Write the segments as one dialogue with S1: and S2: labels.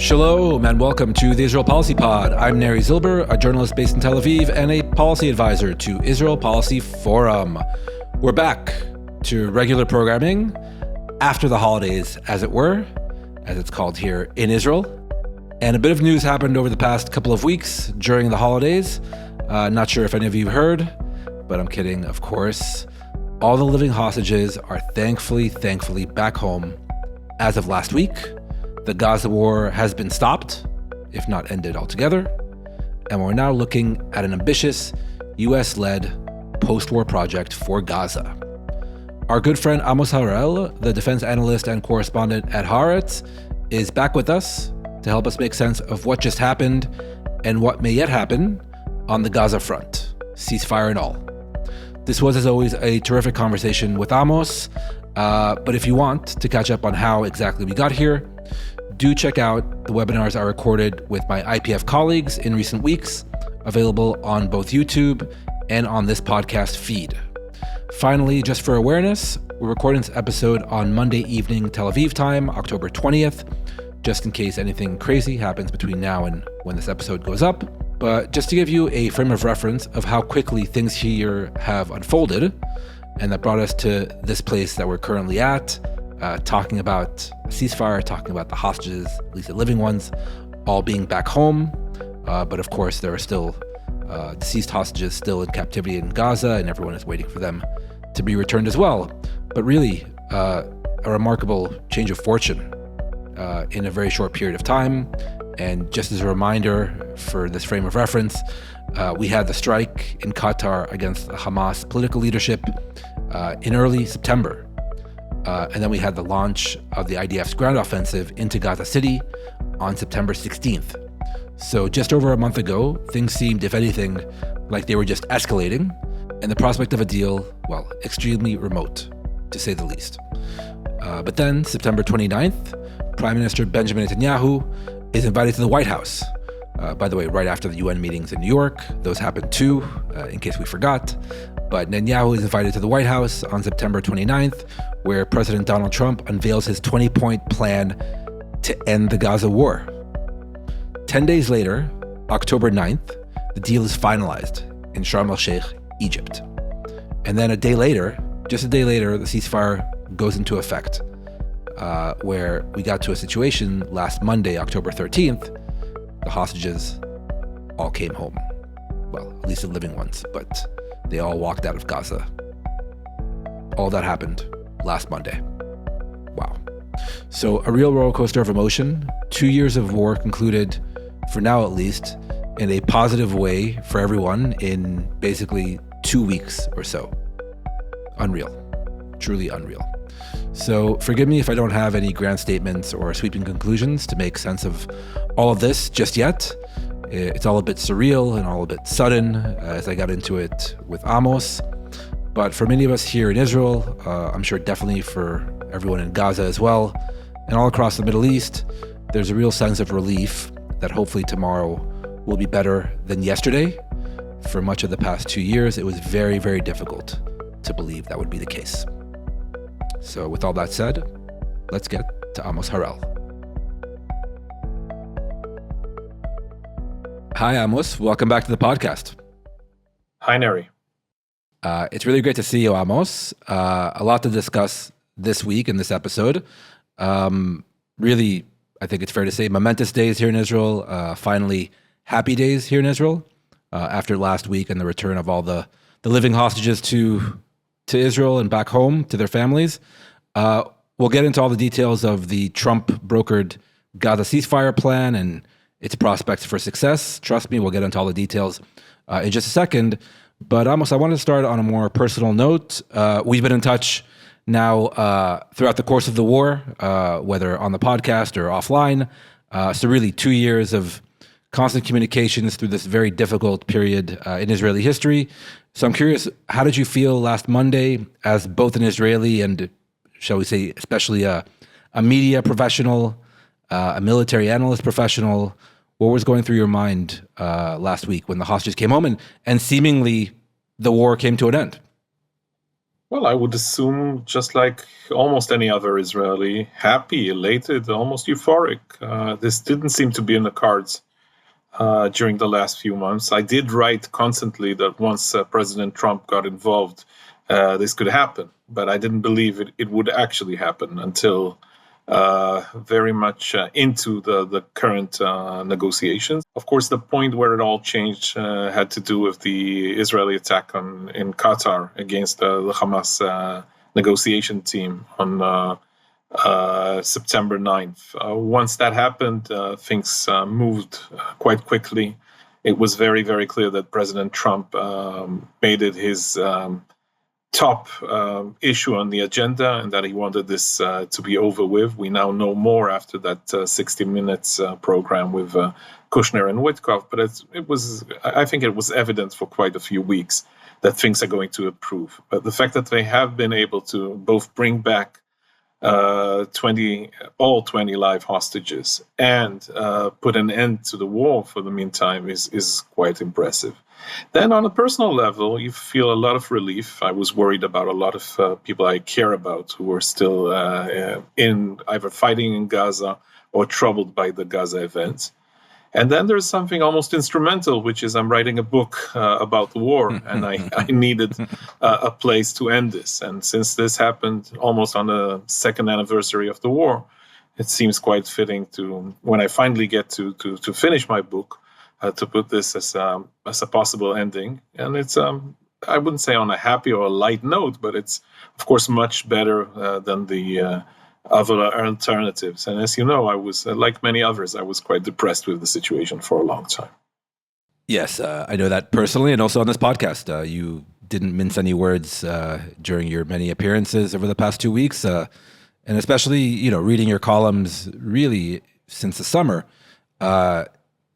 S1: Shalom and welcome to the Israel Policy Pod. I'm Neri Zilber, a journalist based in Tel Aviv and a policy advisor to Israel Policy Forum. We're back to regular programming after the holidays, as it were, as it's called here in Israel. And a bit of news happened over the past couple of weeks during the holidays. Not sure if any of you heard, but I'm kidding, of course. All the living hostages are thankfully back home as of last week. The Gaza war has been stopped, if not ended altogether, and we're now looking at an ambitious US-led post-war project for Gaza. Our good friend Amos Harel, the defense analyst and correspondent at Haaretz, is back with us to help us make sense of what just happened and what may yet happen on the Gaza front, ceasefire and all. This was, as always, a terrific conversation with Amos, but if you want to catch up on how exactly we got here, do check out the webinars I recorded with my IPF colleagues in recent weeks, available on both YouTube and on this podcast feed. Finally, just for awareness, we're recording this episode on Monday evening Tel Aviv time, October 20th, just in case anything crazy happens between now and when this episode goes up. But just to give you a frame of reference of how quickly things here have unfolded, and that brought us to this place that we're currently at, talking about a ceasefire, talking about the hostages, at least the living ones, all being back home. But of course, there are still deceased hostages still in captivity in Gaza, and everyone is waiting for them to be returned as well. But really, a remarkable change of fortune in a very short period of time. And just as a reminder for this frame of reference, we had the strike in Qatar against the Hamas political leadership in early September. And then we had the launch of the IDF's ground offensive into Gaza City on September 16th. So just over a month ago, things seemed, if anything, like they were just escalating, and the prospect of a deal, well, extremely remote, to say the least. But then, September 29th, Prime Minister Benjamin Netanyahu is invited to the White House. By the way, right after the UN meetings in New York. Those happened too, in case we forgot. But Netanyahu is invited to the White House on September 29th, where President Donald Trump unveils his 20-point plan to end the Gaza war. 10 days later, October 9th, the deal is finalized in Sharm el-Sheikh, Egypt. And then just a day later, the ceasefire goes into effect, where we got to a situation last Monday, October 13th, the hostages all came home. Well, at least the living ones, but they all walked out of Gaza. All that happened last Monday. Wow. So a real roller coaster of emotion. 2 years of war concluded, for now at least, in a positive way for everyone in basically 2 weeks or so. Unreal. Truly unreal. So forgive me if I don't have any grand statements or sweeping conclusions to make sense of all of this just yet. It's all a bit surreal and all a bit sudden as I got into it with Amos. But for many of us here in Israel, I'm sure definitely for everyone in Gaza as well, and all across the Middle East, there's a real sense of relief that hopefully tomorrow will be better than yesterday. For much of the past 2 years, it was very, very difficult to believe that would be the case. So with all that said, let's get to Amos Harel. Hi, Amos. Welcome back to the podcast.
S2: Hi, Neri.
S1: It's really great to see you, Amos. A lot to discuss this week in this episode. Really, I think it's fair to say momentous days here in Israel. Finally, happy days here in Israel after last week and the return of all the living hostages to Israel and back home to their families. We'll get into all the details of the Trump-brokered Gaza ceasefire plan and its prospects for success. Trust me, we'll get into all the details in just a second. But Amos, I wanted to start on a more personal note. We've been in touch now throughout the course of the war, whether on the podcast or offline. So really 2 years of constant communications through this very difficult period in Israeli history. So I'm curious, how did you feel last Monday as both an Israeli and, shall we say, especially a media professional, a military analyst professional? What was going through your mind last week when the hostages came home and seemingly the war came to an end?
S2: Well, I would assume, just like almost any other Israeli, happy, elated, almost euphoric. This didn't seem to be in the cards during the last few months. I did write constantly that once President Trump got involved, this could happen, but I didn't believe it would actually happen until very much into the current negotiations. Of course, the point where it all changed had to do with the Israeli attack in Qatar against the Hamas negotiation team on September 9th. Once that happened, things moved quite quickly. It was very, very clear that President Trump made it his top issue on the agenda, and that he wanted this to be over with. We now know more after that 60 Minutes program with Kushner and Witkoff, but I think it was evident for quite a few weeks that things are going to improve. But the fact that they have been able to both bring back all 20 live hostages and put an end to the war for the meantime is quite impressive. Then on a personal level, you feel a lot of relief. I was worried about a lot of people I care about who are still in either fighting in Gaza or troubled by the Gaza events. And then there's something almost instrumental, which is I'm writing a book about the war, and I needed a place to end this. And since this happened almost on the second anniversary of the war, it seems quite fitting to, when I finally get to finish my book, to put this as a possible ending. And it's, I wouldn't say on a happy or a light note, but it's, of course, much better than the other alternatives. And as you know, I was, like many others, I was quite depressed with the situation for a long time.
S1: Yes, I know that personally, and also on this podcast. You didn't mince any words during your many appearances over the past 2 weeks, and especially, reading your columns really since the summer.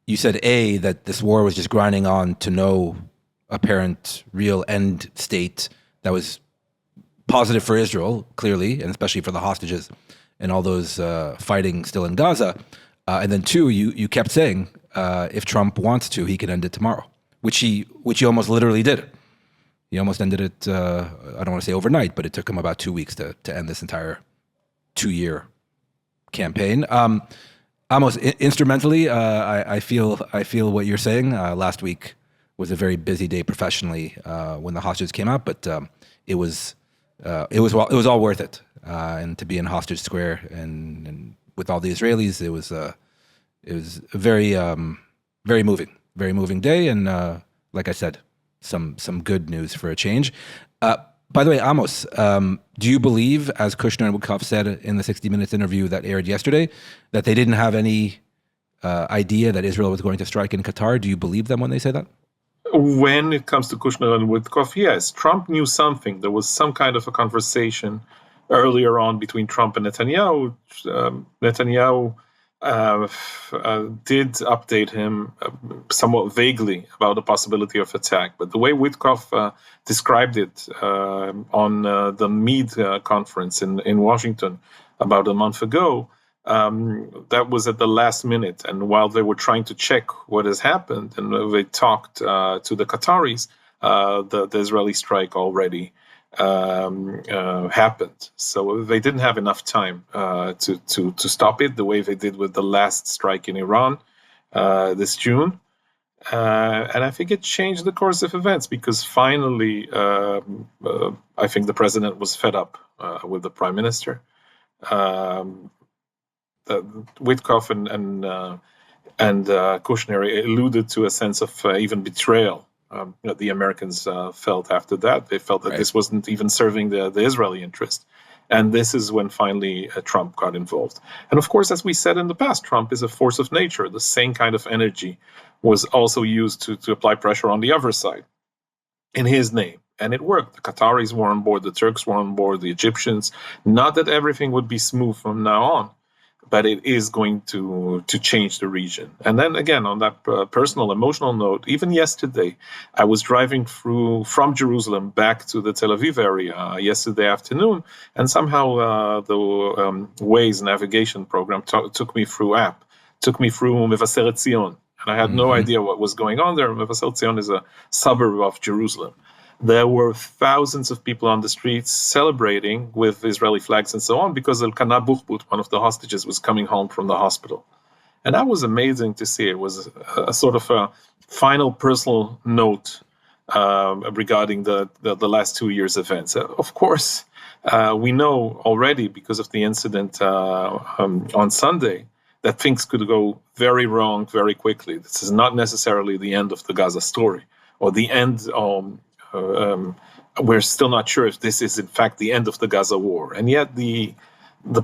S1: You said, that this war was just grinding on to no apparent real end state that was positive for Israel, clearly, and especially for the hostages and all those fighting still in Gaza. And then two, you kept saying, if Trump wants to, he can end it tomorrow, which he almost literally did. He almost ended it, I don't want to say overnight, but it took him about 2 weeks to end this entire 2-year campaign. Amos, instrumentally, I feel what you're saying. Last week was a very busy day professionally when the hostages came out, but it was all worth it. And to be in Hostage Square and with all the Israelis, it was a very very moving day. And like I said, some good news for a change. By the way, Amos, do you believe, as Kushner and Witkoff said in the 60 Minutes interview that aired yesterday, that they didn't have any idea that Israel was going to strike in Qatar? Do you believe them when they say that?
S2: When it comes to Kushner and Witkoff, yes, Trump knew something. There was some kind of a conversation earlier on between Trump and Netanyahu. Netanyahu did update him somewhat vaguely about the possibility of attack. But the way Witkoff described it on the Mead conference in Washington about a month ago, that was at the last minute. And while they were trying to check what has happened, and they talked to the Qataris, the Israeli strike already happened. So they didn't have enough time to stop it the way they did with the last strike in Iran this June. And I think it changed the course of events because finally, I think the president was fed up with the prime minister. Witkoff and Kushner alluded to a sense of even betrayal that the Americans felt after that. They felt that this wasn't even serving the Israeli interest. And this is when finally Trump got involved. And of course, as we said in the past, Trump is a force of nature. The same kind of energy was also used to apply pressure on the other side in his name. And it worked. The Qataris were on board, the Turks were on board, the Egyptians. Not that everything would be smooth from now on, but it is going to change the region. And then again, on that personal, emotional note, even yesterday, I was driving from Jerusalem back to the Tel Aviv area yesterday afternoon, and somehow the Waze navigation program took me through Mevaseret Zion. And I had no idea what was going on there. Mevaseret Zion is a suburb of Jerusalem. there were thousands of people on the streets celebrating with Israeli flags and so on because Elkanah Buchbut, one of the hostages, was coming home from the hospital. And that was amazing to see. It was a sort of a final personal note regarding the last 2 years' events. Of course, we know already because of the incident on Sunday that things could go very wrong very quickly. This is not necessarily the end of the Gaza story or the end. We're still not sure if this is in fact the end of the Gaza war, and yet the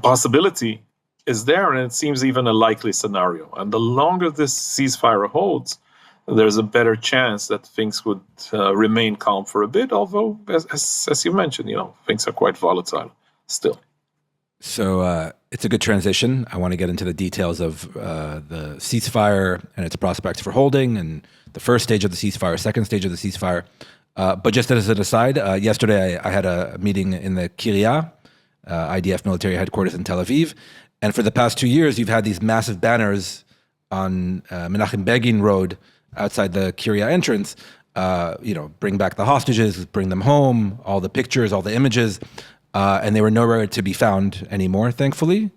S2: possibility is there, and it seems even a likely scenario. And the longer this ceasefire holds, there's a better chance that things would remain calm for a bit, although, as you mentioned, things are quite volatile still.
S1: So it's a good transition. I want to get into the details of the ceasefire and its prospects for holding, and the first stage of the ceasefire, second stage of the ceasefire. But just as an aside, yesterday I had a meeting in the Kiryat, IDF military headquarters in Tel Aviv. And for the past 2 years, you've had these massive banners on Menachem Begin Road outside the Kiryat entrance, bring back the hostages, bring them home, all the pictures, all the images. And they were nowhere to be found anymore, thankfully,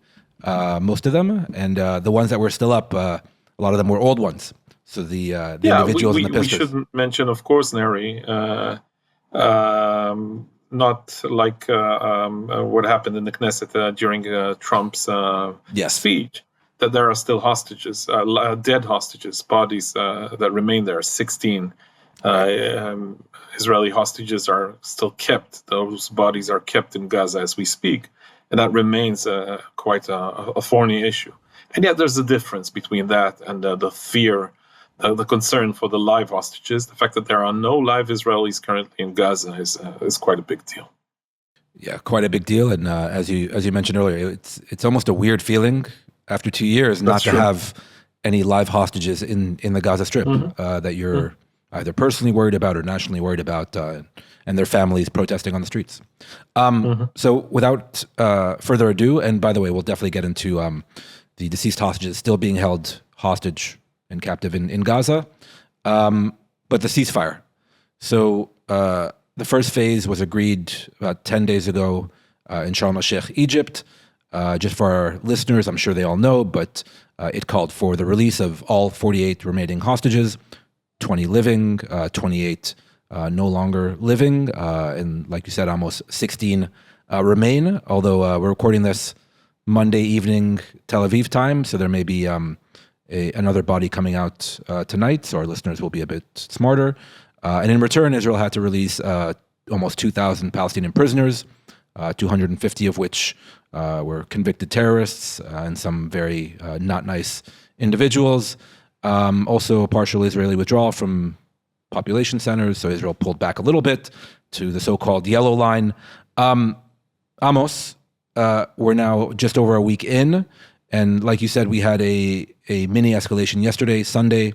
S1: most of them. And the ones that were still up, a lot of them were old ones. So the individuals and the pictures.
S2: We should mention, of course, Neri, not like what happened in the Knesset during Trump's speech, that there are still hostages, dead hostages, bodies that remain there. 16 Israeli hostages are still kept. Those bodies are kept in Gaza as we speak, and that remains quite a thorny issue. And yet there's a difference between that and the fear, the concern for the live hostages. The fact that there are no live Israelis currently in Gaza is quite a big deal.
S1: Yeah, quite a big deal. And as you mentioned earlier, it's almost a weird feeling after 2 years not to have any live hostages in the Gaza Strip that you're either personally worried about or nationally worried about, and their families protesting on the streets. So without further ado, and by the way, we'll definitely get into the deceased hostages still being held hostage and captive in Gaza, but the ceasefire. So the first phase was agreed about 10 days ago in Sharm el-Sheikh, Egypt. Just for our listeners, I'm sure they all know, but it called for the release of all 48 remaining hostages, 20 living, 28 no longer living, and like you said, almost 16 remain, although we're recording this Monday evening Tel Aviv time, so there may be another body coming out tonight, so our listeners will be a bit smarter. And in return, Israel had to release almost 2,000 Palestinian prisoners, 250 of which were convicted terrorists and some very not nice individuals. Also, a partial Israeli withdrawal from population centers, so Israel pulled back a little bit to the so-called yellow line. Amos, we're now just over a week in, and like you said, we had a mini escalation yesterday, Sunday.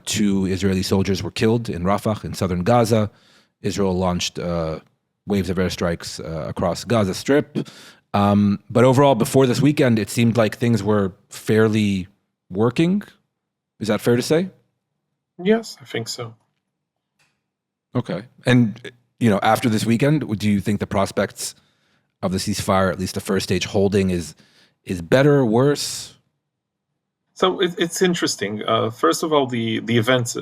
S1: 2 Israeli soldiers were killed in Rafah in southern Gaza. Israel launched waves of airstrikes across Gaza Strip. But overall, before this weekend, it seemed like things were fairly working. Is that fair to say?
S2: Yes, I think so.
S1: Okay. And, after this weekend, do you think the prospects of the ceasefire, at least the first stage holding, is better, worse?
S2: So it's interesting. First of all, the event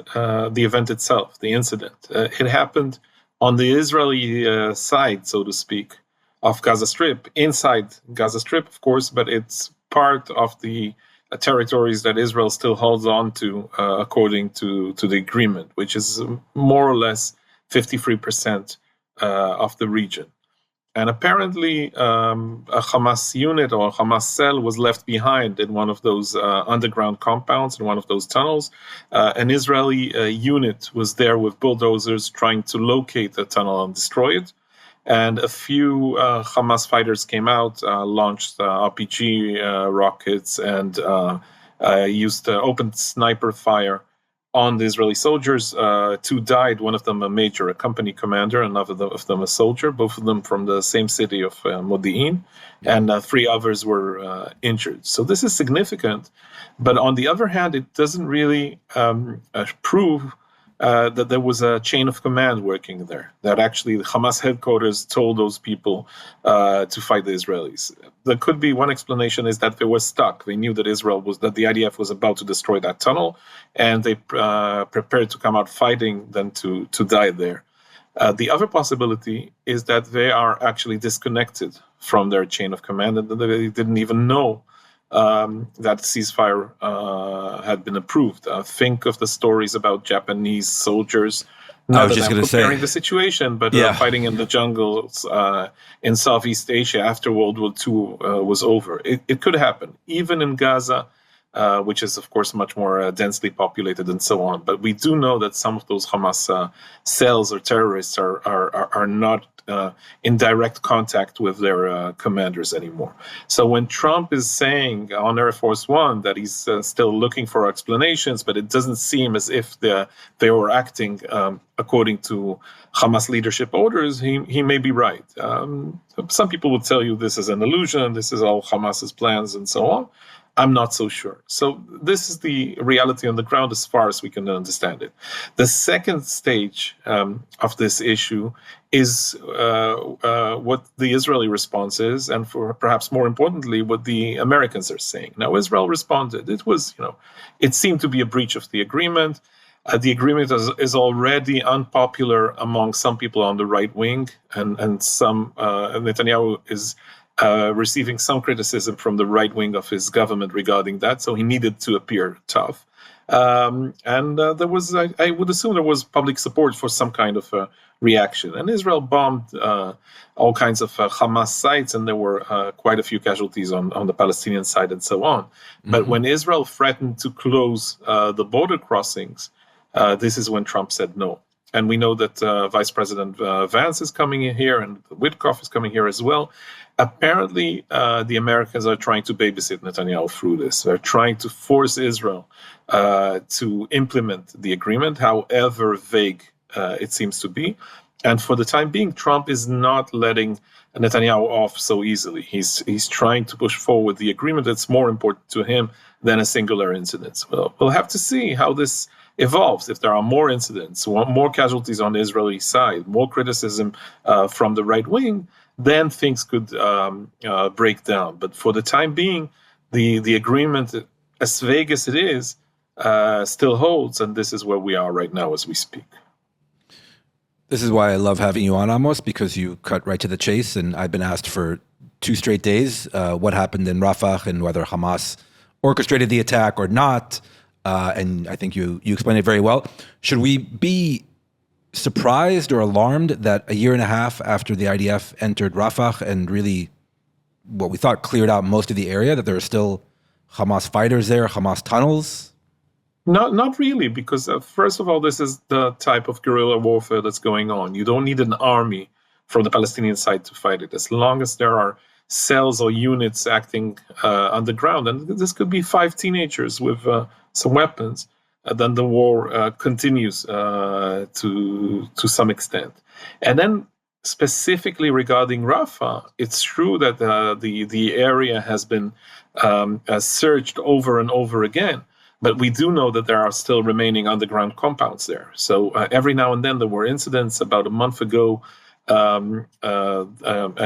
S2: itself, the incident, it happened on the Israeli side, so to speak, of Gaza Strip, inside Gaza Strip, of course, but it's part of the territories that Israel still holds on to according to the agreement, which is more or less 53% of the region. And apparently a Hamas unit or a Hamas cell was left behind in one of those underground compounds, in one of those tunnels. An Israeli unit was there with bulldozers trying to locate the tunnel and destroy it. And a few Hamas fighters came out, launched RPG rockets, and used open sniper fire on the Israeli soldiers. 2 died, one of them a major, a company commander, another of them a soldier, both of them from the same city of Modi'in, and 3 others were injured. So this is significant. But on the other hand, it doesn't really prove that there was a chain of command working there, that actually the Hamas headquarters told those people to fight the Israelis. There could be one explanation is that they were stuck. They knew that that the IDF was about to destroy that tunnel, and they prepared to come out fighting than to die there. The other possibility is that they are actually disconnected from their chain of command, and they didn't even know that ceasefire had been approved. Think of the stories about Japanese soldiers.
S1: I was just going to say,
S2: comparing the situation, but fighting in the jungles in Southeast Asia after World War II was over. It could happen, even in Gaza, which is, of course, much more densely populated and so on. But we do know that some of those Hamas cells or terrorists are not in direct contact with their commanders anymore. So when Trump is saying on Air Force One that he's still looking for explanations, but it doesn't seem as if they were acting according to Hamas leadership orders, he may be right. Some people would tell you this is an illusion, this is all Hamas's plans and so on. I'm not so sure. So this is the reality on the ground as far as we can understand it. The second stage of this issue is what the Israeli response is, and for perhaps more importantly, what the Americans are saying. Now, Israel responded. It seemed to be a breach of the agreement. The agreement is already unpopular among some people on the right wing, and some Netanyahu is receiving some criticism from the right wing of his government regarding that, so he needed to appear tough. There was, I would assume, there was public support for some kind of reaction. And Israel bombed all kinds of Hamas sites, and there were quite a few casualties on the Palestinian side and so on. Mm-hmm. But when Israel threatened to close the border crossings, this is when Trump said no. And we know that Vice President Vance is coming in here, and Witkoff is coming here as well. Apparently, the Americans are trying to babysit Netanyahu through this. They're trying to force Israel to implement the agreement, however vague it seems to be. And for the time being, Trump is not letting Netanyahu off so easily. He's trying to push forward the agreement that's more important to him than a singular incident. Well, we'll have to see how this evolves. If there are more incidents, more casualties on the Israeli side, more criticism from the right wing, then things could break down. But for the time being, the agreement, as vague as it is, still holds, and this is where we are right now as we speak.
S1: This is why I love having you on, Amos, because you cut right to the chase, and I've been asked for 2 straight days what happened in Rafah and whether Hamas orchestrated the attack or not, and I think you explained it very well. Should we be surprised or alarmed that a year and a half after the IDF entered Rafah and really what we thought cleared out most of the area, that there are still Hamas fighters there, Hamas tunnels?
S2: Not really, because first of all, this is the type of guerrilla warfare that's going on. You don't need an army from the Palestinian side to fight it. As long as there are cells or units acting on the ground, and this could be 5 teenagers with some weapons, then the war continues to some extent. And then specifically regarding Rafah, it's true that the area has been searched over and over again. But we do know that there are still remaining underground compounds there. So every now and then there were incidents. About a month ago, an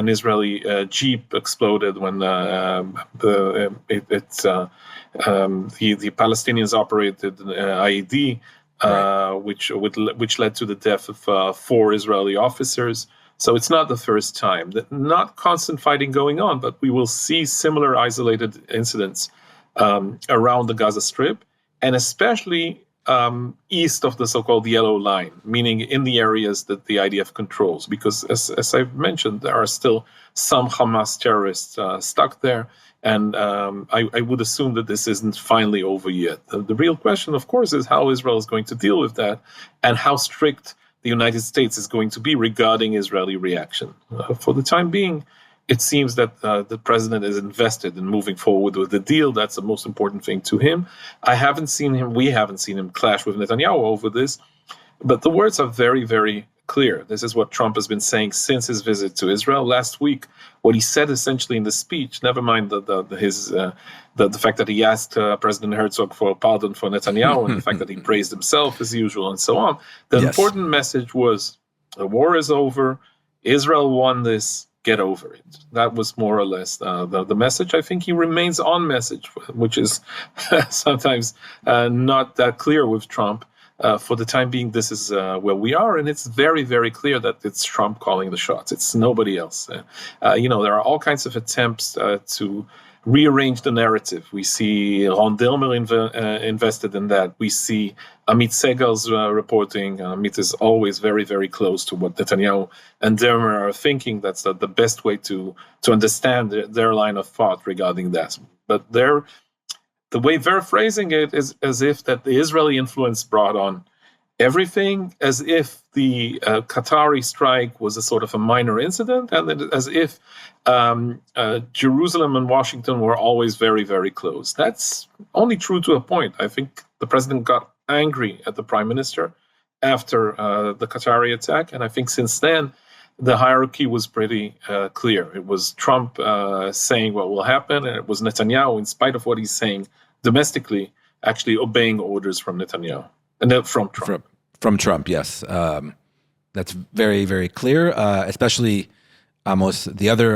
S2: Israeli jeep exploded when the Palestinians operated IED, right, which led to the death of 4 Israeli officers. So it's not the first time. Not constant fighting going on, but we will see similar isolated incidents around the Gaza Strip, and especially east of the so-called yellow line, meaning in the areas that the IDF controls, because as I've mentioned, there are still some Hamas terrorists stuck there, and I would assume that this isn't finally over yet. The real question, of course, is how Israel is going to deal with that, and how strict the United States is going to be regarding Israeli reaction. For the time being, it seems that the president is invested in moving forward with the deal. That's the most important thing to him. We haven't seen him clash with Netanyahu over this, but the words are very, very clear. This is what Trump has been saying since his visit to Israel last week. What he said essentially in the speech, never mind the fact that he asked President Herzog for a pardon for Netanyahu and the fact that he praised himself as usual and so on. The important message was the war is over. Israel won this. Get over it. That was more or less the message. I think he remains on message, which is sometimes not that clear with Trump. For the time being, this is where we are, and it's very, very clear that it's Trump calling the shots. It's nobody else. There are all kinds of attempts to rearrange the narrative. We see Ron Dermer invested in that. We see Amit Segal's reporting. Amit is always very, very close to what Netanyahu and Dermer are thinking. That's the best way to understand their line of thought regarding that. But the way they're phrasing it is as if that the Israeli influence brought on everything, as if the Qatari strike was a sort of a minor incident, and as if Jerusalem and Washington were always very, very close. That's only true to a point. I think the president got angry at the prime minister after the Qatari attack, and I think since then, the hierarchy was pretty clear. It was Trump saying what will happen, and it was Netanyahu, in spite of what he's saying domestically, actually obeying orders from Netanyahu. And then from Trump.
S1: From Trump, yes. That's very, very clear, especially, Amos, the other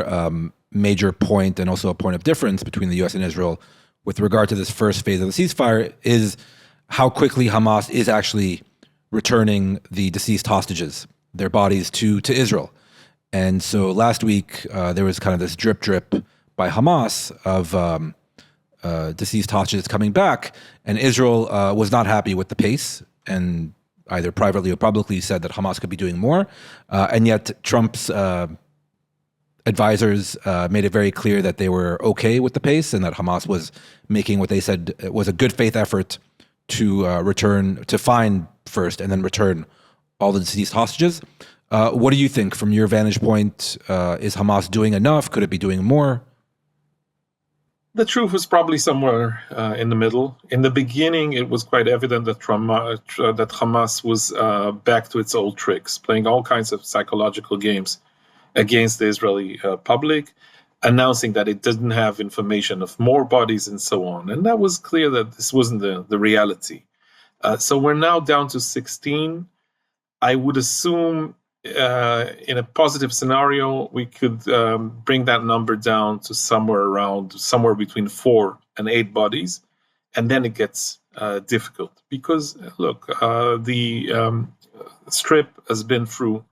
S1: major point and also a point of difference between the U.S. and Israel with regard to this first phase of the ceasefire is how quickly Hamas is actually returning the deceased hostages, their bodies to Israel. And so last week, there was kind of this drip by Hamas of deceased hostages coming back, and Israel was not happy with the pace and either privately or publicly said that Hamas could be doing more. And yet Trump's advisors made it very clear that they were okay with the pace and that Hamas was making what they said was a good faith effort to find first and then return all the deceased hostages. What do you think from your vantage point? Is Hamas doing enough? Could it be doing more?
S2: The truth was probably somewhere in the middle. In the beginning, it was quite evident that Hamas was back to its old tricks, playing all kinds of psychological games against the Israeli public, announcing that it didn't have information of more bodies and so on. And that was clear that this wasn't the reality. So we're now down to 16. I would assume in a positive scenario, we could bring that number down to somewhere between 4 and 8 bodies. And then it gets difficult because, look, the Strip has been through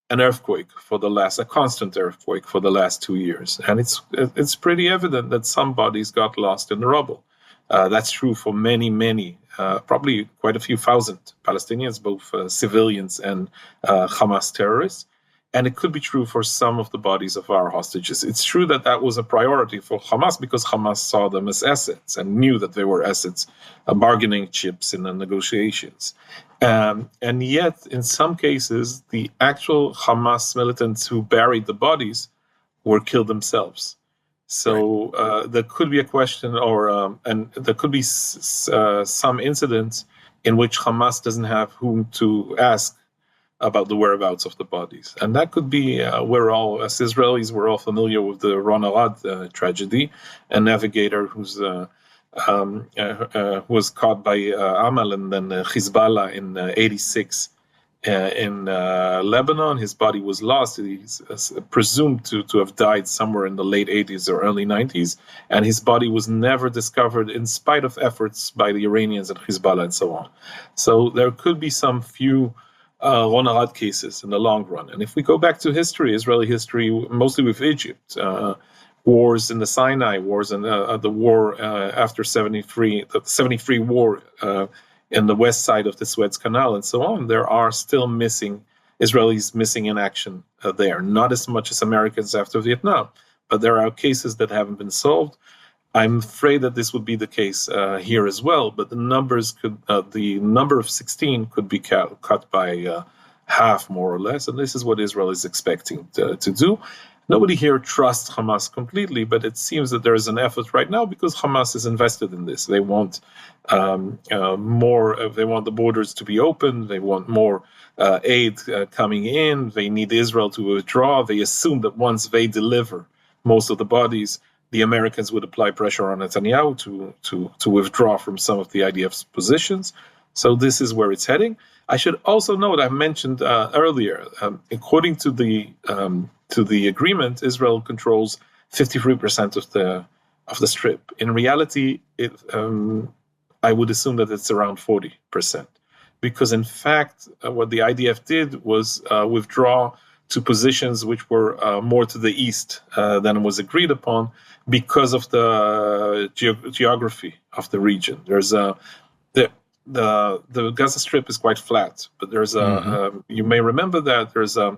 S2: an earthquake a constant earthquake for the last 2 years. And it's pretty evident that some bodies got lost in the rubble. That's true for many, probably quite a few thousand Palestinians, both civilians and Hamas terrorists. And it could be true for some of the bodies of our hostages. It's true that was a priority for Hamas because Hamas saw them as assets and knew that they were assets, bargaining chips in the negotiations. And yet, in some cases, the actual Hamas militants who buried the bodies were killed themselves. So there could be a question, and there could be some incidents in which Hamas doesn't have whom to ask about the whereabouts of the bodies, and that could be as Israelis, we're all familiar with the Ron Arad tragedy, a navigator who was caught by Amal and then Hezbollah in '86. In Lebanon, his body was lost. He's presumed to have died somewhere in the late 80s or early 90s, and his body was never discovered in spite of efforts by the Iranians and Hezbollah and so on. So there could be some few Ron Arad cases in the long run. And if we go back to history, Israeli history, mostly with Egypt, wars in the Sinai, wars in the war after 73, the 73 war in the west side of the Suez Canal and so on, there are still Israelis missing in action there. Not as much as Americans after Vietnam, but there are cases that haven't been solved. I'm afraid that this would be the case here as well, but the number of 16 could be cut by half, more or less, and this is what Israel is expecting to do. nobody here trusts Hamas completely, but it seems that there is an effort right now because Hamas is invested in this. They want more. They want the borders to be open. They want more aid coming in. They need Israel to withdraw. They assume that once they deliver most of the bodies, the Americans would apply pressure on Netanyahu to withdraw from some of the IDF's positions. So this is where it's heading. I should also note, I mentioned earlier, according to the agreement, Israel controls 53% of the strip. In reality, I would assume that it's around 40%, because in fact, what the IDF did was withdraw to positions which were more to the east than was agreed upon because of the geography of the region. There's the Gaza Strip is quite flat, but there's you may remember that there's a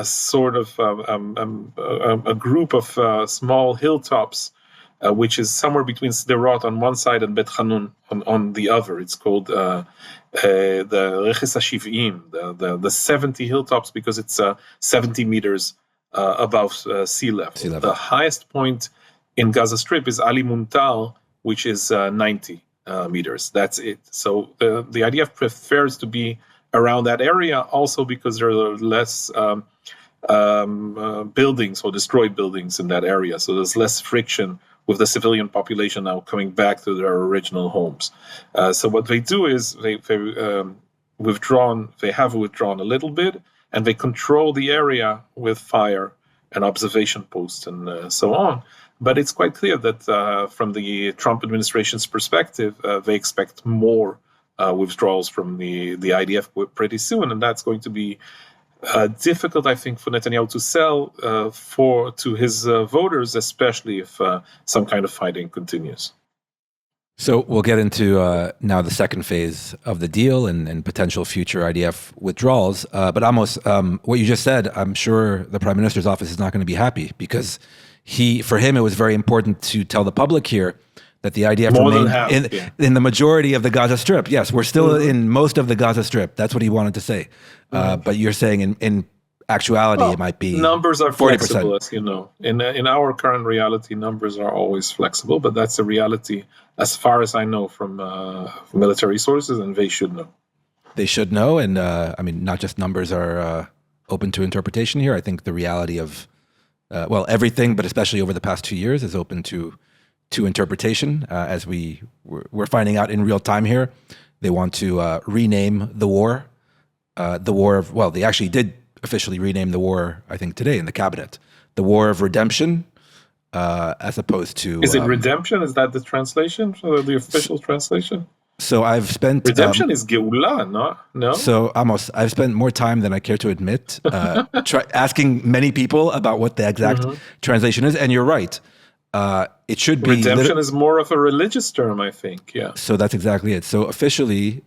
S2: sort of a group of small hilltops, which is somewhere between Sderot on one side and Bet Hanun on the other. It's called the Reches HaShiv'im, the 70 hilltops, because it's 70 meters above sea level. The highest point in Gaza Strip is Ali Muntal, which is 90 meters. That's it. So the IDF prefers to be around that area, also because there are less buildings or destroyed buildings in that area. So there's less friction with the civilian population now coming back to their original homes. So what they do is they have withdrawn a little bit, and they control the area with fire and observation posts and so on. But it's quite clear that from the Trump administration's perspective, they expect more withdrawals from the IDF pretty soon, and that's going to be difficult, I think, for Netanyahu to sell to his voters, especially if some kind of fighting continues.
S1: So we'll get into now the second phase of the deal and potential future IDF withdrawals. But Amos, what you just said, I'm sure the Prime Minister's office is not going to be happy, because for him, it was very important to tell the public here that the IDF remained in the majority of the Gaza Strip. Yes, we're still in most of the Gaza Strip. That's what he wanted to say. But you're saying in actuality, it might be
S2: numbers are
S1: 40%.
S2: flexible, as you know. In our current reality, numbers are always flexible, but that's a reality as far as I know from military sources, and they should know.
S1: They should know, and I mean, not just numbers are open to interpretation here. I think the reality of everything, but especially over the past 2 years, is open to interpretation. As we're finding out in real time here, they want to rename the war. They actually did officially rename the war, I think, today in the cabinet, the War of Redemption, as opposed to...
S2: Is it redemption? Is that the translation, the official translation?
S1: So I've spent...
S2: Redemption is Geula, no?
S1: So, Amos, I've spent more time than I care to admit asking many people about what the exact translation is, and you're right. It should be...
S2: Redemption is more of a religious term, I think, yeah.
S1: So that's exactly it. So officially,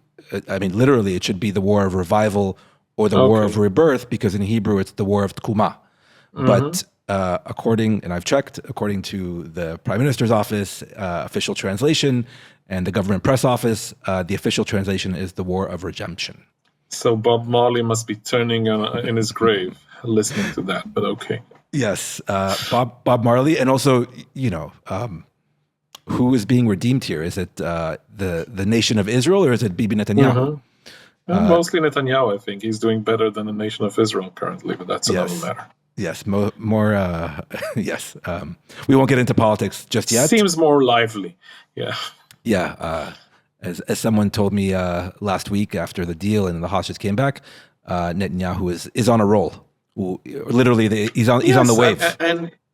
S1: I mean, literally, it should be the War of Revival or the War of Rebirth, because in Hebrew, it's the War of Tkuma. But according to the Prime Minister's office, official translation, and the government press office, the official translation is the War of Redemption.
S2: So Bob Marley must be turning in his grave listening to that, but okay.
S1: Yes, Bob Marley, and also, who is being redeemed here? Is it the nation of Israel, or is it Bibi Netanyahu?
S2: Mostly Netanyahu, I think. He's doing better than the nation of Israel currently, but that's another matter.
S1: Yes, more. Yes, we won't get into politics just yet.
S2: Seems more lively. Yeah.
S1: Yeah. As someone told me last week after the deal and the hostages came back, Netanyahu is on a roll. Literally, he's on the wave.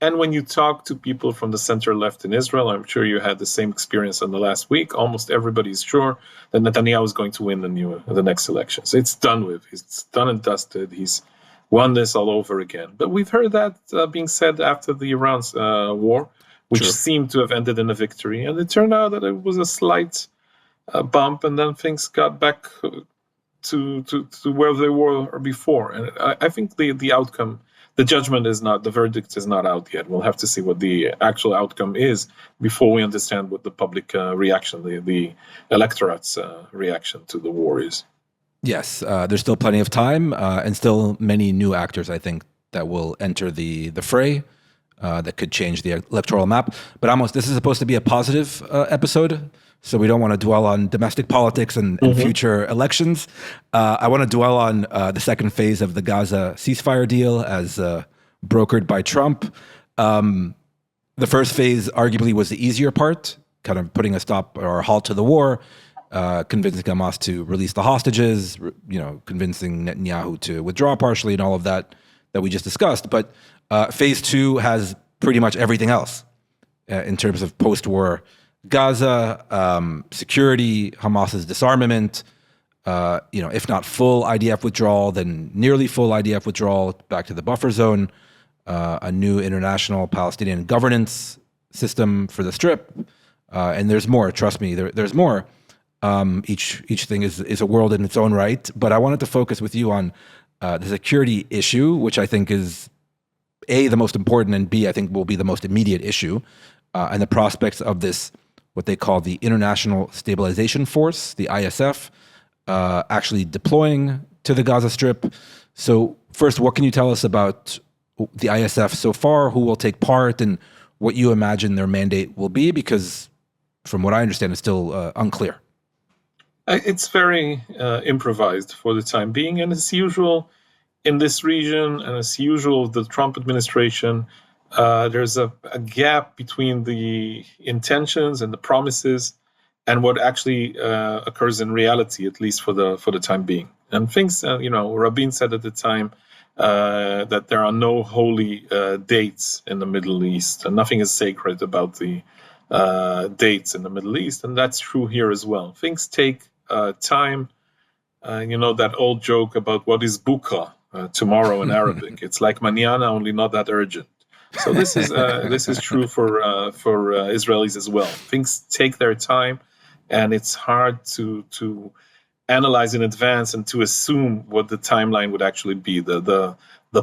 S2: And when you talk to people from the center left in Israel, I'm sure you had the same experience in the last week. Almost everybody's sure that Netanyahu is going to win the next elections. It's done with. It's done and dusted. He's won this all over again. But we've heard that being said after the Iran's war, which seemed to have ended in a victory. And it turned out that it was a slight bump, and then things got back to where they were before. And I think the outcome, the judgment is not, the verdict is not out yet. We'll have to see what the actual outcome is before we understand what the public reaction, the electorate's reaction to the war is.
S1: Yes, there's still plenty of time and still many new actors, I think, that will enter the fray that could change the electoral map. But Amos, this is supposed to be a positive episode, so we don't want to dwell on domestic politics and future elections. I want to dwell on the second phase of the Gaza ceasefire deal as brokered by Trump. The first phase arguably was the easier part, kind of putting a stop or a halt to the war, convincing Hamas to release the hostages, convincing Netanyahu to withdraw partially and all of that we just discussed. But phase two has pretty much everything else in terms of post-war Gaza, security, Hamas's disarmament, if not full IDF withdrawal, then nearly full IDF withdrawal back to the buffer zone, a new international Palestinian governance system for the Strip, and there's more. Trust me, there's more. Each thing is a world in its own right. But I wanted to focus with you on the security issue, which I think is A, the most important, and B, I think will be the most immediate issue, and the prospects of this, what they call the International Stabilization Force, the ISF, actually deploying to the Gaza Strip. So first, what can you tell us about the ISF so far, who will take part, and what you imagine their mandate will be? Because from what I understand, it's still unclear.
S2: It's very improvised for the time being, and as usual in this region, and as usual the Trump administration, there's a gap between the intentions and the promises and what actually occurs in reality, at least for the time being. And things, Rabin said at the time that there are no holy dates in the Middle East, and nothing is sacred about the dates in the Middle East, and that's true here as well. Things take time. That old joke about what is bukra, tomorrow in Arabic. It's like mañana, only not that urgent. So this is true for Israelis as well. Things take their time, and it's hard to analyze in advance and to assume what the timeline would actually be. The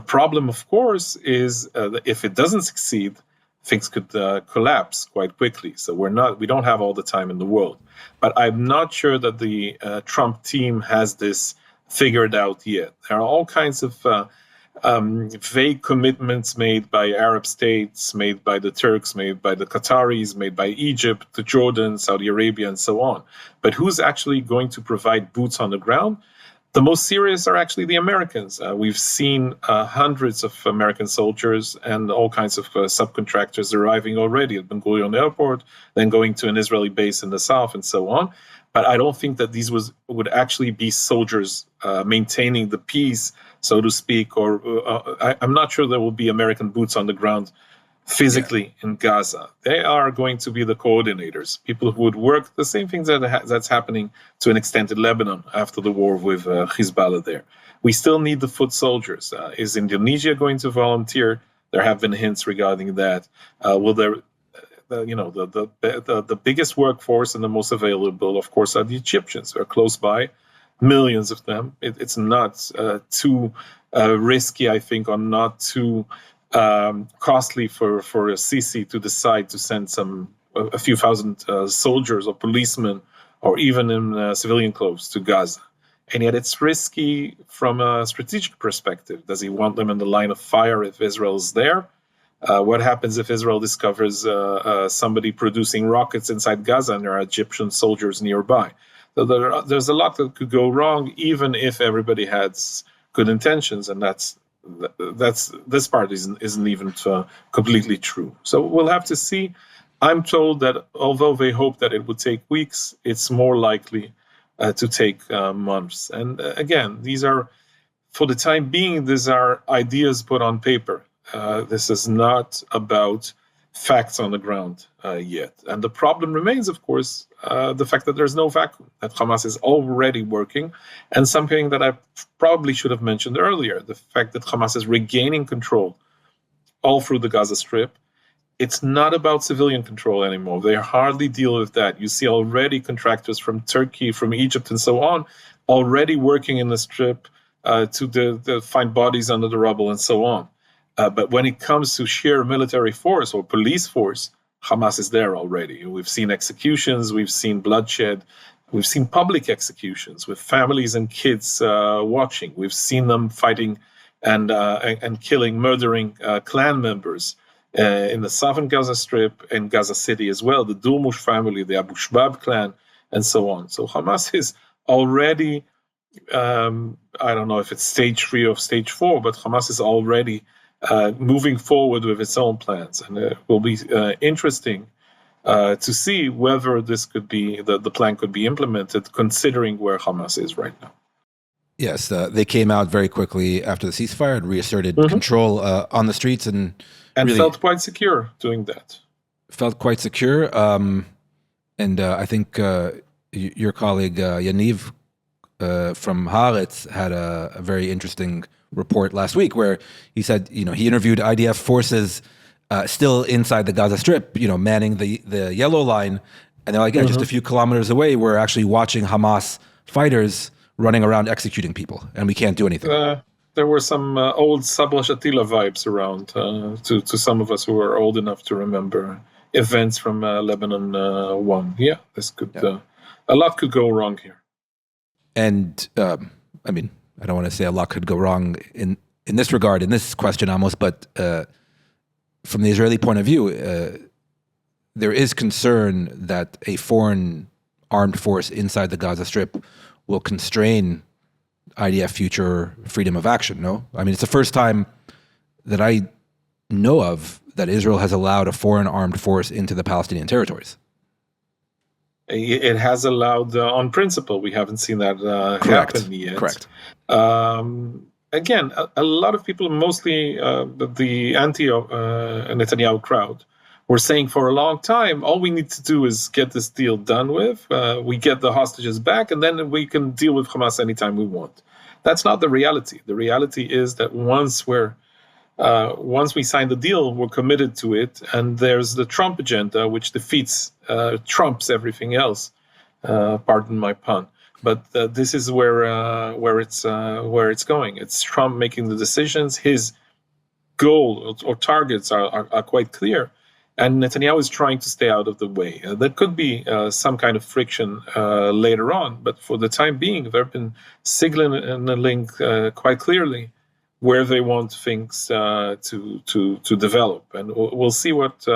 S2: problem, of course, is that if it doesn't succeed, things could collapse quite quickly. So we don't have all the time in the world. But I'm not sure that the Trump team has this figured out yet. There are all kinds of vague commitments made by Arab states, made by the Turks, made by the Qataris, made by Egypt, the Jordan, Saudi Arabia, and so on. But who's actually going to provide boots on the ground? The most serious are actually the Americans. We've seen hundreds of American soldiers and all kinds of subcontractors arriving already at Ben Gurion Airport, then going to an Israeli base in the south, and so on. But I don't think that these would actually be soldiers maintaining the peace, so to speak, or I'm not sure there will be American boots on the ground physically in Gaza. They are going to be the coordinators, people who would work the same things that's happening to an extent in Lebanon after the war with Hezbollah there. We still need the foot soldiers. Is Indonesia going to volunteer? There have been hints regarding that. Will there, the biggest workforce and the most available, of course, are the Egyptians. They're close by, millions of them. It's not too risky, I think, or not too costly for Sisi to decide to send a few thousand soldiers or policemen or even in civilian clothes to Gaza. And yet it's risky from a strategic perspective. Does he want them in the line of fire if Israel's there? What happens if Israel discovers somebody producing rockets inside Gaza and there are Egyptian soldiers nearby? So there's a lot that could go wrong, even if everybody has good intentions, and that's this part isn't even completely true. So we'll have to see. I'm told that although they hope that it would take weeks, it's more likely to take months. And again, these are, for the time being, these are ideas put on paper. This is not about facts on the ground yet. And the problem remains, of course, the fact that there's no vacuum, that Hamas is already working, and something that I probably should have mentioned earlier, the fact that Hamas is regaining control all through the Gaza Strip. It's not about civilian control anymore. They hardly deal with that. You see already contractors from Turkey, from Egypt, and so on, already working in the Strip to find bodies under the rubble and so on. But when it comes to sheer military force or police force, Hamas is there already. We've seen executions, we've seen bloodshed, we've seen public executions with families and kids watching. We've seen them fighting and killing, murdering clan members in the southern Gaza Strip and Gaza City as well, the Dulmush family, the Abu Shbab clan, and so on. So Hamas is already, I don't know if it's stage 3 or stage 4, but Hamas is already moving forward with its own plans. And it will be interesting to see whether this could be, the plan could be implemented, considering where Hamas is right now.
S1: Yes, they came out very quickly after the ceasefire and reasserted control on the streets and really
S2: felt quite secure doing that.
S1: Felt quite secure. And I think your colleague Yaniv from Haaretz had a very interesting report last week where he said, he interviewed IDF forces still inside the Gaza Strip, manning the yellow line. And they're like, yeah, just a few kilometers away, we're actually watching Hamas fighters running around executing people, and we can't do anything.
S2: There were some old Sabra Shatila vibes around to some of us who are old enough to remember events from Lebanon 1. Yeah, this could a lot could go wrong here.
S1: And I mean, I don't want to say a lot could go wrong in this regard, in this question, Amos, but from the Israeli point of view, there is concern that a foreign armed force inside the Gaza Strip will constrain IDF future freedom of action, no? I mean, it's the first time that I know of that Israel has allowed a foreign armed force into the Palestinian territories.
S2: It has allowed on principle. We haven't seen that happen yet.
S1: Correct.
S2: Again, a lot of people, mostly the anti-Netanyahu crowd, were saying for a long time, all we need to do is get this deal done with. We get the hostages back, and then we can deal with Hamas anytime we want. That's not the reality. The reality is that once we sign the deal, we're committed to it, and there's the Trump agenda, which trumps everything else. Pardon my pun. But this is where it's going. It's Trump making the decisions. His goal or targets are quite clear. And Netanyahu is trying to stay out of the way. There could be some kind of friction later on, but for the time being, they've been signaling quite clearly where they want things to develop. And we'll see what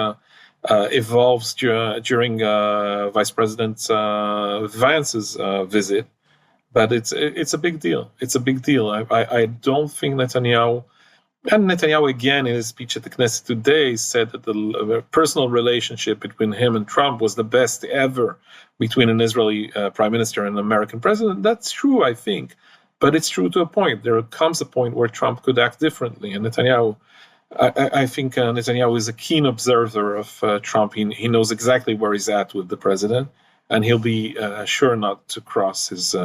S2: evolves during Vice President Vance's visit. But it's a big deal. It's a big deal. I don't think Netanyahu. And Netanyahu, again, in his speech at the Knesset today, said that the personal relationship between him and Trump was the best ever between an Israeli prime minister and an American president. That's true, I think. But it's true to a point. There comes a point where Trump could act differently. And Netanyahu, I think Netanyahu is a keen observer of Trump. He knows exactly where he's at with the president. And he'll be sure not to cross his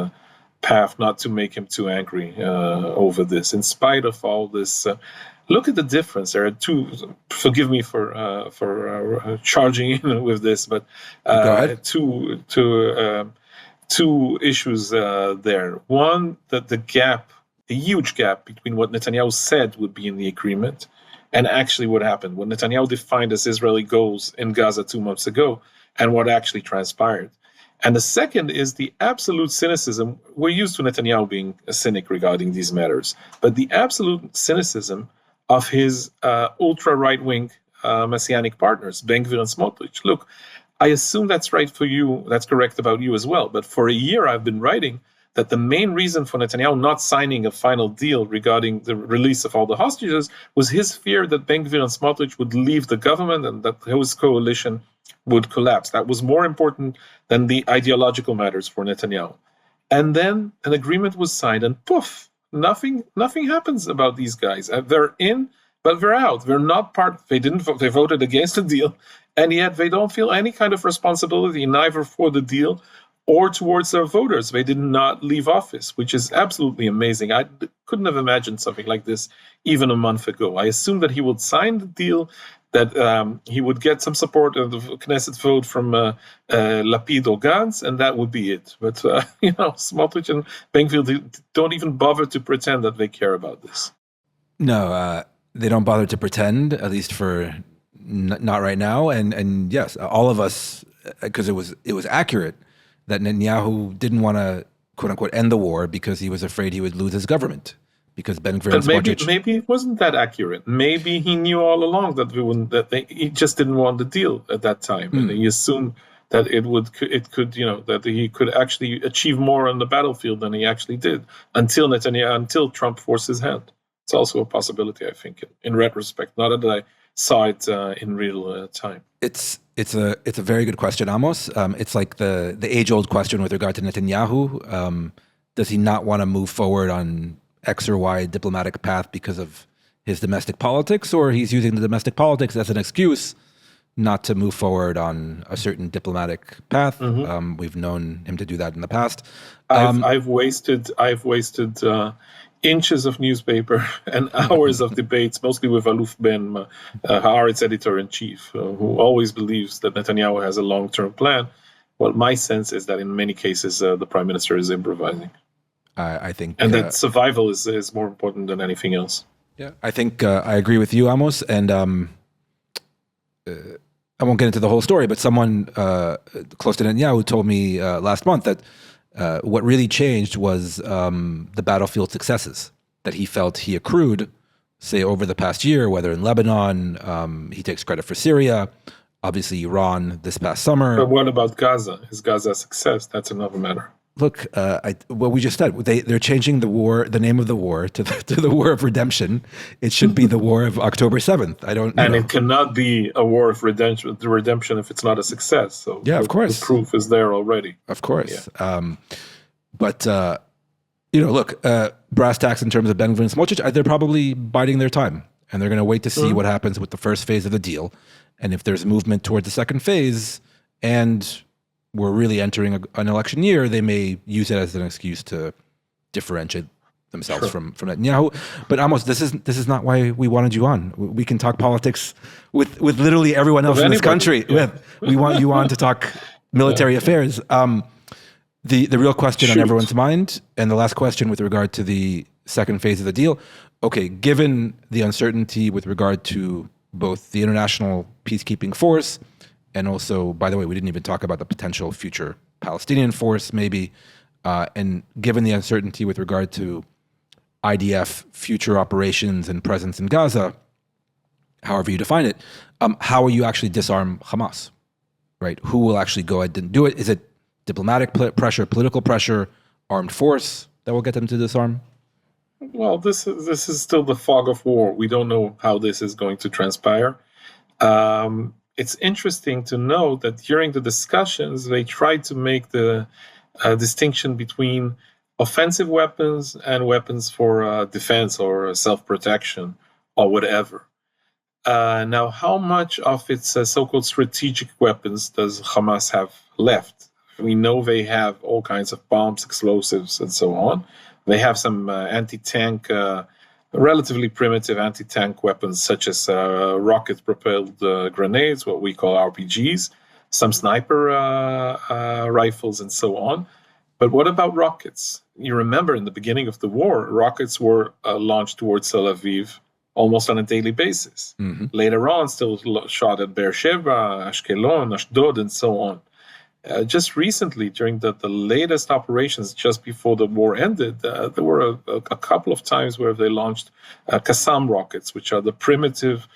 S2: path, not to make him too angry over this. In spite of all this, look at the difference. There are two. Forgive me for charging in with this, but two issues there. One, that the huge gap between what Netanyahu said would be in the agreement and actually what happened, what Netanyahu defined as Israeli goals in Gaza 2 months ago, and what actually transpired. And the second is the absolute cynicism. We're used to Netanyahu being a cynic regarding these matters, but the absolute cynicism of his ultra-right-wing Messianic partners, Ben Gvir and Smotrich. Look, I assume that's right for you, that's correct about you as well, but for a year I've been writing that the main reason for Netanyahu not signing a final deal regarding the release of all the hostages was his fear that Ben Gvir and Smotrich would leave the government and that his coalition would collapse. That was more important than the ideological matters for Netanyahu. And then an agreement was signed, and poof, nothing happens about these guys. They're in, but they're out. They're not part. They didn't vote. They voted against the deal, and yet they don't feel any kind of responsibility, neither for the deal or towards their voters. They did not leave office, which is absolutely amazing. I couldn't have imagined something like this even a month ago. I assumed that he would sign the deal, that he would get some support of the Knesset vote from Lapid or Gantz, and that would be it. But, Smotrich and Ben Gvir don't even bother to pretend that they care about this.
S1: No, they don't bother to pretend, at least for not right now. And yes, all of us, because it was accurate that Netanyahu didn't want to, quote unquote, end the war because he was afraid he would lose his government. because Ben Gvir
S2: But
S1: and Smotrich...
S2: maybe it wasn't that accurate. Maybe he knew all along that we wouldn't. He just didn't want the deal at that time, and he assumed that that he could actually achieve more on the battlefield than he actually did until Trump forced his hand. It's also a possibility, I think, in retrospect. Not that I saw it in real time.
S1: It's a very good question, Amos. It's like the age-old question with regard to Netanyahu. Does he not want to move forward on X or Y diplomatic path because of his domestic politics, or he's using the domestic politics as an excuse not to move forward on a certain diplomatic path? We've known him to do that in the past.
S2: I've wasted inches of newspaper and hours of debates, mostly with Aluf Ben, Haaretz editor-in-chief, who always believes that Netanyahu has a long-term plan. Well, my sense is that in many cases, the prime minister is improvising.
S1: I think...
S2: And that survival is more important than anything else.
S1: Yeah, I think I agree with you, Amos. And I won't get into the whole story, but someone close to Netanyahu told me last month that what really changed was the battlefield successes that he felt he accrued, say, over the past year, whether in Lebanon, he takes credit for Syria, obviously Iran this past summer.
S2: But what about Gaza? Is Gaza a success? That's another matter.
S1: Look, what we just said, they're changing the name of the war to the War of Redemption. It should be the War of October 7th.
S2: It cannot be a war of redemption if it's not a success. So
S1: yeah, of course,
S2: the proof is there already.
S1: Of course,
S2: yeah.
S1: But look, brass tacks in terms of Ben Gvir and Smotrich, they're probably biding their time, and they're going to wait to see what happens with the first phase of the deal, and if there's movement towards the second phase, and we're really entering an election year, they may use it as an excuse to differentiate themselves from Netanyahu. But Amos, this is not why we wanted you on. We can talk politics with literally everyone else in this country. Yeah. We want you on to talk military affairs. The real question on everyone's mind, and the last question with regard to the second phase of the deal. Okay, given the uncertainty with regard to both the international peacekeeping force, and also, by the way, we didn't even talk about the potential future Palestinian force, maybe. And given the uncertainty with regard to IDF future operations and presence in Gaza, however you define it, how will you actually disarm Hamas? Right? Who will actually go ahead and do it? Is it diplomatic pressure, political pressure, armed force that will get them to disarm?
S2: Well, this is still the fog of war. We don't know how this is going to transpire. It's interesting to know that during the discussions, they tried to make the distinction between offensive weapons and weapons for defense or self-protection or whatever. Now, how much of its so-called strategic weapons does Hamas have left? We know they have all kinds of bombs, explosives, and so on. They have some anti-tank relatively primitive anti-tank weapons such as rocket-propelled grenades, what we call RPGs, some sniper rifles, and so on. But what about rockets? You remember in the beginning of the war, rockets were launched towards Tel Aviv almost on a daily basis. Later on, still shot at Beersheba, Ashkelon, Ashdod, and so on. Just recently, during the latest operations, just before the war ended, there were a couple of times where they launched Qassam rockets, which are the primitive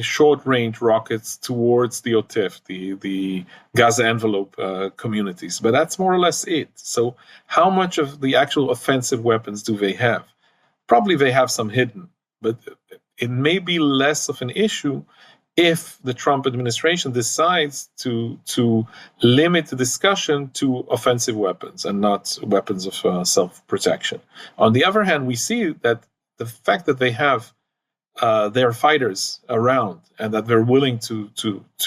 S2: short-range rockets towards the Otef, the Gaza envelope communities. But that's more or less it. So how much of the actual offensive weapons do they have? Probably they have some hidden, but it may be less of an issue if the Trump administration decides to limit the discussion to offensive weapons and not weapons of self-protection. On the other hand, we see that the fact that they have their fighters around and that they're willing to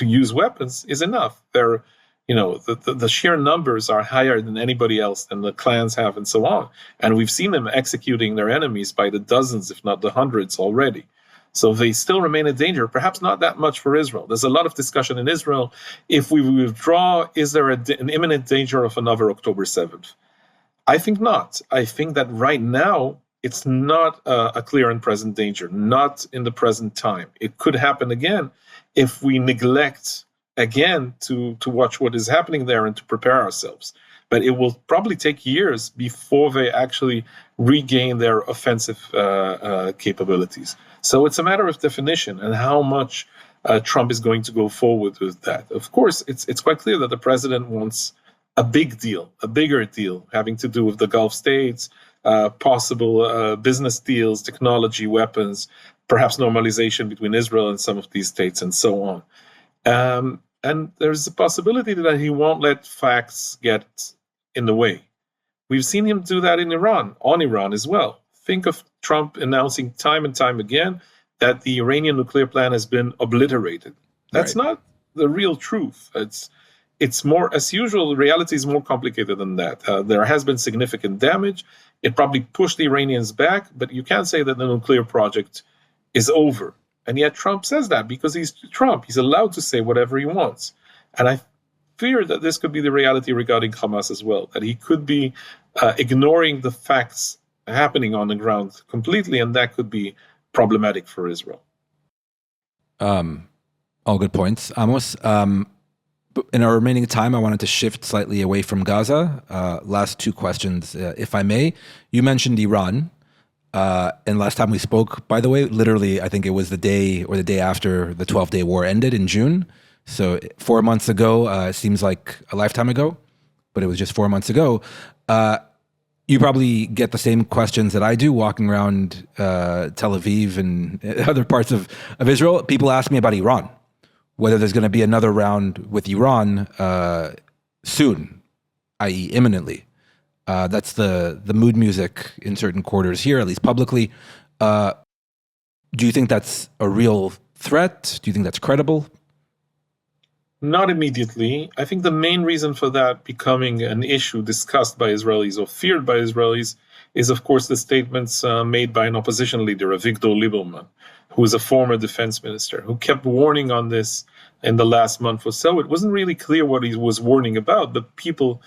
S2: use weapons is enough. They're, the sheer numbers are higher than anybody else, than the clans have, and so on. And we've seen them executing their enemies by the dozens, if not the hundreds already. So they still remain a danger, perhaps not that much for Israel. There's a lot of discussion in Israel. If we withdraw, is there an imminent danger of another October 7th? I think not. I think that right now, it's not a clear and present danger, not in the present time. It could happen again if we neglect, again, to watch what is happening there and to prepare ourselves. but it will probably take years before they actually regain their offensive capabilities. So it's a matter of definition and how much Trump is going to go forward with that. Of course, it's quite clear that the president wants a big deal, a bigger deal, having to do with the Gulf states, possible business deals, technology, weapons, perhaps normalization between Israel and some of these states, and so on. And there's a possibility that he won't let facts get in the way. We've seen him do that in Iran, on Iran as well. Think of Trump announcing time and time again that the Iranian nuclear plan has been obliterated. That's not the real truth. It's more, as usual, reality is more complicated than that. There has been significant damage. It probably pushed the Iranians back, but you can't say that the nuclear project is over. And yet Trump says that because he's Trump. He's allowed to say whatever he wants. And I fear that this could be the reality regarding Hamas as well, that he could be ignoring the facts happening on the ground completely, and that could be problematic for Israel.
S1: All good points, Amos. In our remaining time, I wanted to shift slightly away from Gaza. Last two questions, if I may. You mentioned Iran. And last time we spoke, by the way, literally, I think it was the day or the day after the 12-day war ended in June. So 4 months ago, it seems like a lifetime ago, but it was just 4 months ago. You probably get the same questions that I do walking around Tel Aviv and other parts of Israel. People ask me about Iran, whether there's going to be another round with Iran soon, i.e. imminently. That's the mood music in certain quarters here, at least publicly. Do you think that's a real threat? Do you think that's credible?
S2: Not immediately. I think the main reason for that becoming an issue discussed by Israelis or feared by Israelis is, of course, the statements made by an opposition leader, Avigdor Lieberman, who is a former defense minister, who kept warning on this in the last month or so. It wasn't really clear what he was warning about, but people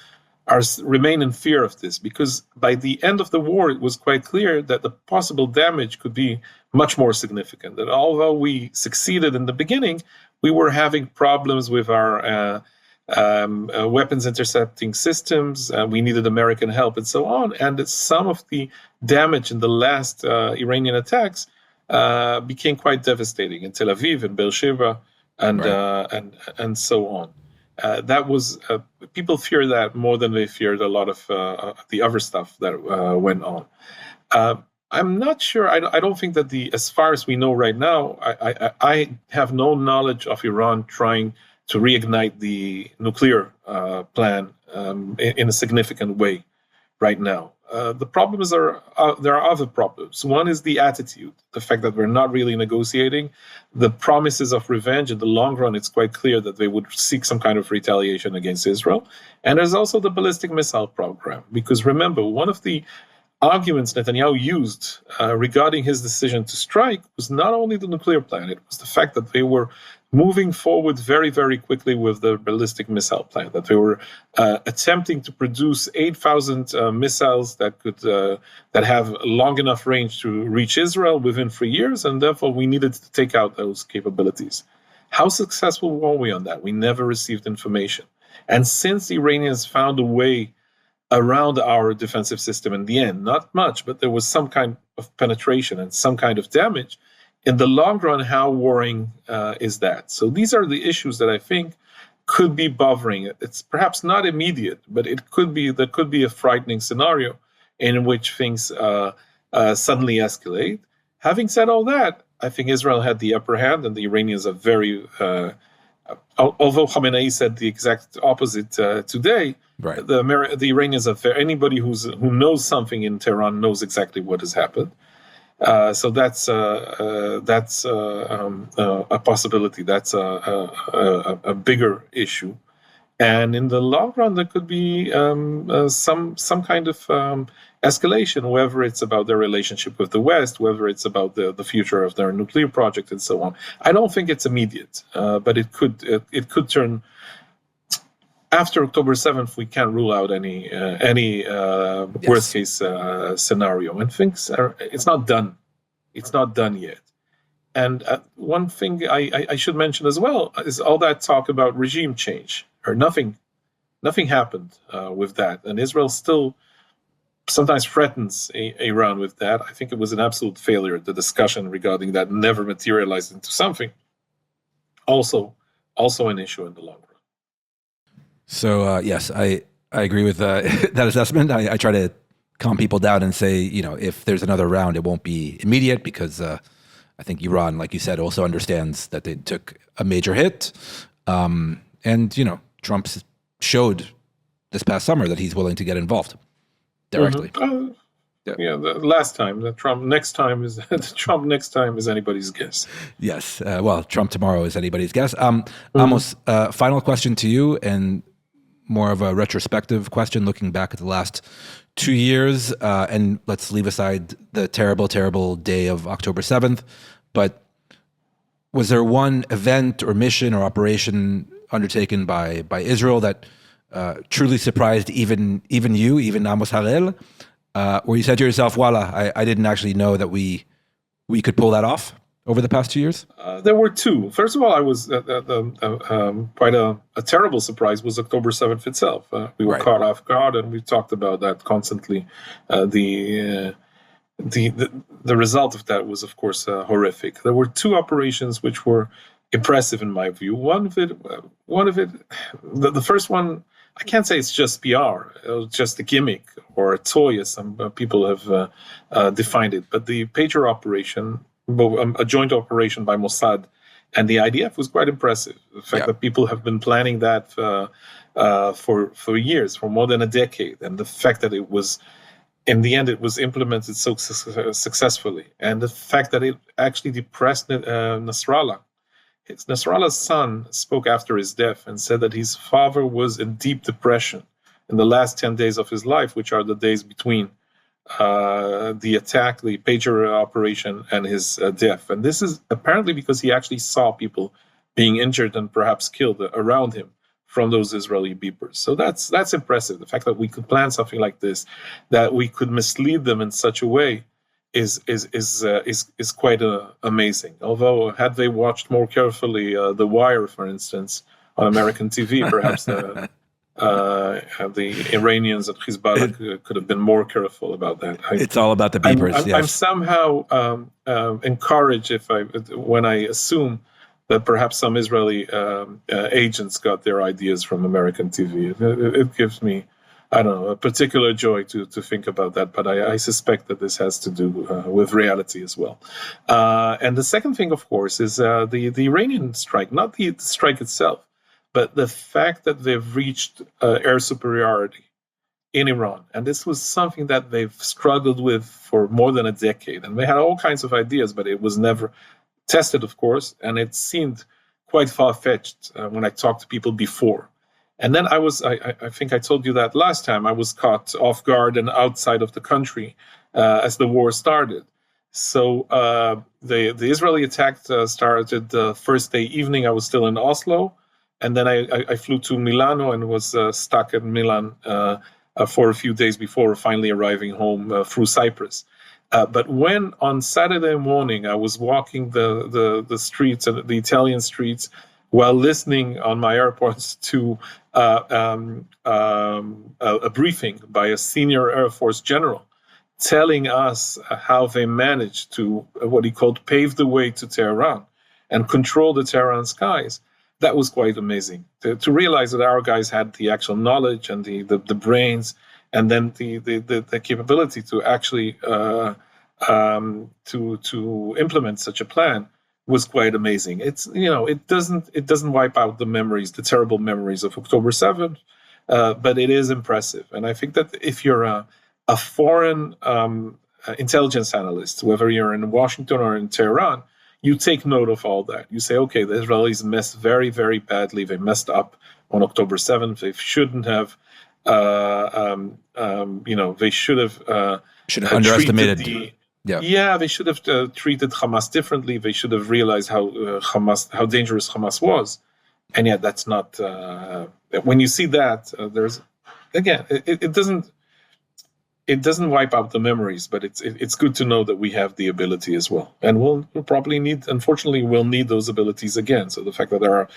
S2: remain in fear of this, because by the end of the war, it was quite clear that the possible damage could be much more significant. That although we succeeded in the beginning, we were having problems with our weapons intercepting systems. We needed American help and so on. And that some of the damage in the last Iranian attacks became quite devastating in Tel Aviv and Beersheba and so on. That was people fear that more than they feared a lot of the other stuff that went on. I'm not sure. I don't think that as far as we know right now, I have no knowledge of Iran trying to reignite the nuclear plan in a significant way right now. The problems there are other problems. One is the attitude, the fact that we're not really negotiating. The promises of revenge in the long run, it's quite clear that they would seek some kind of retaliation against Israel. And there's also the ballistic missile program, because remember, one of the arguments Netanyahu used regarding his decision to strike was not only the nuclear plan, it was the fact that they were moving forward very, very quickly with the ballistic missile plan, that they were attempting to produce 8,000 missiles that could that have long enough range to reach Israel within 3 years, and therefore we needed to take out those capabilities. How successful were we on that? We never received information. And since the Iranians found a way around our defensive system in the end, not much, but there was some kind of penetration and some kind of damage, in the long run, how worrying is that? So these are the issues that I think could be bothering. It's perhaps not immediate, but there could be a frightening scenario in which things suddenly escalate. Having said all that, I think Israel had the upper hand, and the Iranians are very, although Khamenei said the exact opposite today,
S1: right.
S2: The Iranians are fair. Anybody who knows something in Tehran knows exactly what has happened. So that's a possibility. That's a bigger issue, and in the long run, there could be some kind of escalation, whether it's about their relationship with the West, whether it's about the future of their nuclear project, and so on. I don't think it's immediate, but it could turn. After October 7th, we can't rule out any worst case scenario. And it's not done. It's not done yet. And one thing I should mention as well is all that talk about regime change, or nothing Nothing happened with that, and Israel still sometimes threatens Iran with that. I think it was an absolute failure. The discussion regarding that never materialized into something. Also an issue in the long run.
S1: So yes, I agree with that assessment. I try to calm people down and say, if there's another round, it won't be immediate because I think Iran, like you said, also understands that they took a major hit. And Trump showed this past summer that he's willing to get involved directly.
S2: The last time, the Trump next time is anybody's guess.
S1: Yes. Well, Trump tomorrow is anybody's guess. Amos, final question to you, and more of a retrospective question, looking back at the last 2 years. And let's leave aside the terrible, terrible day of October 7th. But was there one event or mission or operation undertaken by Israel that truly surprised even Amos Harel, where you said to yourself, voila, I didn't actually know that we could pull that off over the past 2 years?
S2: There were two. First of all, I was quite a terrible surprise was October 7th itself. We were caught off guard, and we talked about that constantly. The result of that was, of course, horrific. There were two operations which were impressive in my view. One of it, the first one, I can't say it's just PR, just a gimmick or a toy, as some people have defined it. But the pager operation, a joint operation by Mossad and the IDF, was quite impressive. The fact that people have been planning that for years, for more than a decade, and the fact that it was, in the end, it was implemented so successfully, and the fact that it actually depressed Nasrallah. Nasrallah's son spoke after his death and said that his father was in deep depression in the last 10 days of his life, which are the days between the attack, the pager operation, and his death. And this is apparently because he actually saw people being injured and perhaps killed around him from those Israeli beepers. So that's impressive. The fact that we could plan something like this, that we could mislead them in such a way, is quite amazing. Although, had they watched more carefully The Wire, for instance, on American TV, perhaps the Iranians at Hezbollah could have been more careful about that.
S1: It's all about the beepers.
S2: I'm somehow encouraged when I assume that perhaps some Israeli agents got their ideas from American TV. It gives me, I don't know, a particular joy to think about that, but I suspect that this has to do with reality as well. And the second thing, of course, is the Iranian strike, not the strike itself, but the fact that they've reached air superiority in Iran. And this was something that they've struggled with for more than a decade. And they had all kinds of ideas, but it was never tested, of course, and it seemed quite far-fetched when I talked to people before. And then I think I told you that last time, I was caught off guard and outside of the country as the war started. So the Israeli attack started the first day evening. I was still in Oslo. And then I flew to Milano and was stuck in Milan for a few days before finally arriving home through Cyprus. But when on Saturday morning I was walking the streets, the Italian streets, while listening on my AirPods to a briefing by a senior Air Force general telling us how they managed to, what he called, pave the way to Tehran and control the Tehran skies, that was quite amazing. To realize that our guys had the actual knowledge and the brains, and then the capability to actually to implement such a plan was quite amazing. It's, it doesn't wipe out the memories, the terrible memories of October 7th, but it is impressive. And I think that if you're a foreign intelligence analyst, whether you're in Washington or in Tehran, you take note of all that. You say, okay, the Israelis messed very, very badly. They messed up on October 7th. They shouldn't have, they should have
S1: underestimated.
S2: They should have treated Hamas differently. They should have realized how dangerous Hamas was. And yet that's not, when you see that, there's, again, it doesn't wipe out the memories, but it's good to know that we have the ability as well. And we'll probably need, unfortunately, we'll need those abilities again. So the fact that there are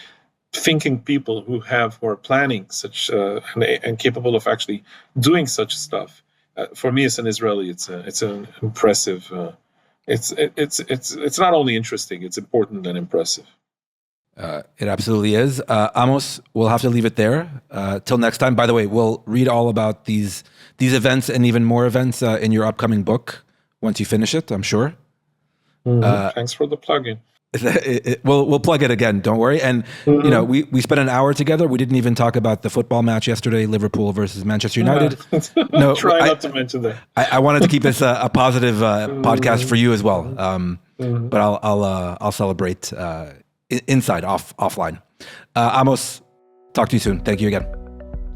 S2: thinking people who are planning such and capable of actually doing such stuff. For me, as an Israeli, it's an impressive. It's not only interesting; it's important and impressive.
S1: It absolutely is. Amos, we'll have to leave it there. Till next time. By the way, we'll read all about these events and even more events in your upcoming book once you finish it, I'm sure.
S2: Thanks for the plug-in.
S1: We'll plug it again. Don't worry. And we spent an hour together. We didn't even talk about the football match yesterday, Liverpool versus Manchester United.
S2: No, try not to mention that.
S1: I wanted to keep this a positive podcast for you as well. But I'll celebrate inside, offline. Amos, talk to you soon. Thank you again.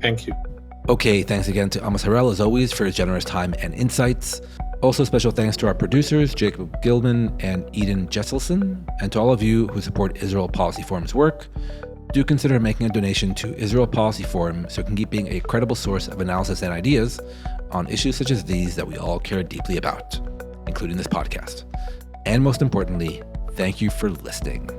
S2: Thank you.
S1: Okay, thanks again to Amos Harel, as always, for his generous time and insights. Also, special thanks to our producers, Jacob Gilman and Eden Jesselson, and to all of you who support Israel Policy Forum's work. Do consider making a donation to Israel Policy Forum so it can keep being a credible source of analysis and ideas on issues such as these that we all care deeply about, including this podcast. And most importantly, thank you for listening.